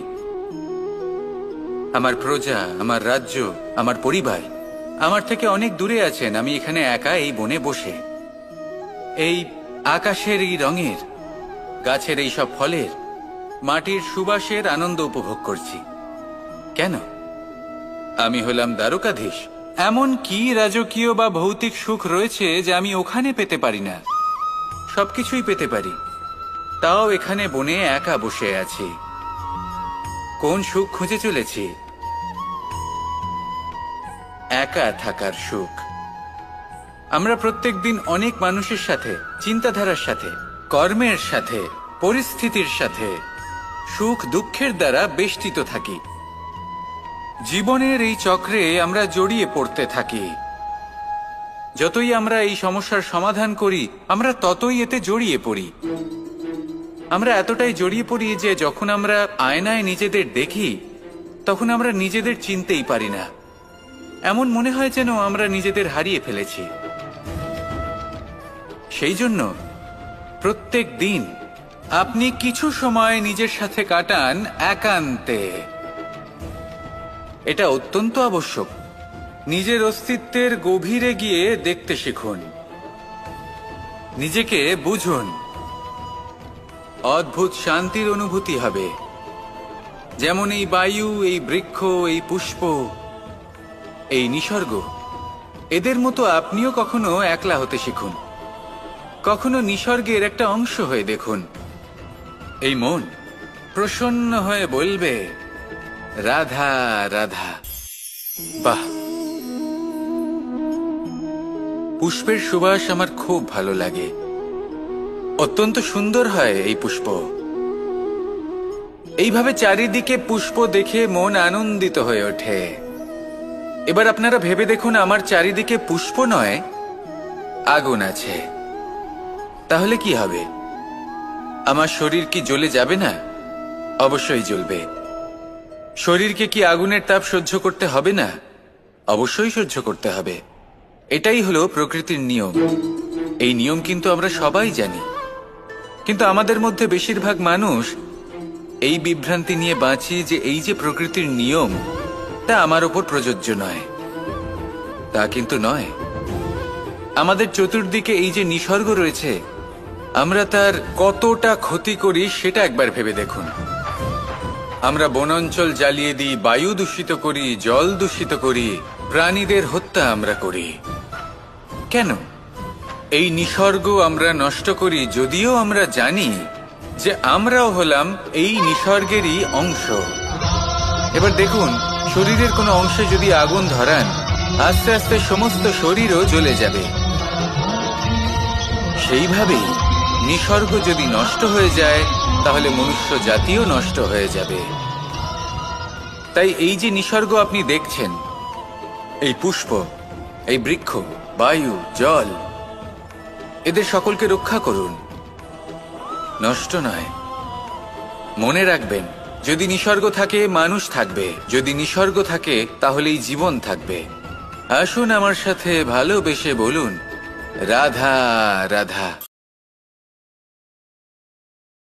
আমার প্রজা, আমার রাজ্য, আমার পরিবার আমার থেকে অনেক দূরে আছেন। আমি এখানে একা এই বনে বসে এই আকাশের এই রঙের, গাছের এই সব ফলের, মাটির সুবাসের আনন্দ উপভোগ করছি। কেন? আমি হলাম দ্বারকাধীশ। এমন কি রাজকীয় বা ভৌতিক সুখ রয়েছে যে আমি ওখানে পেতে পারি না? সবকিছুই পেতে পারি, তাও এখানে বনে একা বসে আছি। কোন সুখ খুঁজে চলেছি? একা থাকার সুখ। আমরা প্রত্যেকদিন অনেক মানুষের সাথে, চিন্তাধারার সাথে, কর্মের সাথে, পরিস্থিতির সাথে, সুখ দুঃখের দ্বারা বেষ্টিত থাকি। জীবনের এই চক্রে আমরা জড়িয়ে পড়তে থাকি। যতই আমরা এই সমস্যার সমাধান করি, আমরা ততই এতে জড়িয়ে পড়ি। আমরা এতটাই জড়িয়ে পড়ি যে যখন আমরা আয়নায় নিজেদের দেখি, তখন আমরা নিজেদের চিনতেই পারি না। এমন মনে হয় যেন আমরা নিজেদের হারিয়ে ফেলেছি। সেই জন্য প্রত্যেক দিন আপনি কিছু সময় নিজের সাথে কাটান একান্তে। এটা অত্যন্ত আবশ্যক। নিজের অস্তিত্বের গভীরে গিয়ে দেখতে শিখুন, নিজেকে বুঝুন। অদ্ভুত শান্তির অনুভূতি হবে। যেমন এই বায়ু, এই বৃক্ষ, এই পুষ্প, এই নিসর্গ, এদের মতো আপনিও কখনো একলা হতে শিখুন। কখনো নিসর্গের একটা অংশ হয়ে দেখুন। এই মন প্রসন্ন হয়ে বলবে, রাধা রাধা। বাহ, পুষ্পের সুবাস আমার খুব ভালো লাগে। অত্যন্ত সুন্দর হয় এই পুষ্প। এইভাবে চারিদিকে পুষ্প দেখে মন আনন্দিত হয়ে ওঠে। এবার আপনারা ভেবে দেখুন, আমার চারিদিকে পুষ্প নয়, আগুন আছে। তাহলে কি হবে? আমার শরীর কি জ্বলে যাবে না? অবশ্যই জ্বলবে। শরীরকে কি আগুনের তাপ সহ্য করতে হবে না? অবশ্যই সহ্য করতে হবে। এটাই হলো প্রকৃতির নিয়ম। এই নিয়ম কিন্তু আমরা সবাই জানি, কিন্তু আমাদের মধ্যে বেশিরভাগ মানুষ এই বিভ্রান্তি নিয়ে বাঁচি যে এই যে প্রকৃতির নিয়ম, তা আমার ওপর প্রযোজ্য নয়। তা কিন্তু নয়। আমাদের চতুর্দিকে এই যে নিসর্গ রয়েছে, আমরা তার কতটা ক্ষতি করি সেটা একবার ভেবে দেখুন। আমরা বনাঞ্চল জ্বালিয়ে দিই, বায়ু দূষিত করি, জল দূষিত করি, প্রাণীদের হত্যা আমরা করি। কেন? এই নিসর্গ আমরা নষ্ট করি, যদিও আমরা জানি যে আমরাও হলাম এই নিসর্গেরই অংশ। এবার দেখুন, শরীরের কোনো অংশে যদি আগুন ধরান, আস্তে আস্তে সমস্ত শরীরও জ্বলে যাবে। সেইভাবেই নিসর্গ যদি নষ্ট হয়ে যায় তাহলে মনুষ্য জাতিও নষ্ট হয়ে যাবে। তাই এই যে নিসর্গ আপনি দেখছেন, এই পুষ্প, এই বৃক্ষ, বায়ু, জল, এদের সকলকে রক্ষা করুন, নষ্ট নয়। মনে রাখবেন, যদি নিসর্গ থাকে মানুষ থাকবে, যদি নিসর্গ থাকে তাহলেই জীবন থাকবে। আসুন আমার সাথে ভালোবেসে বলুন, রাধা রাধা।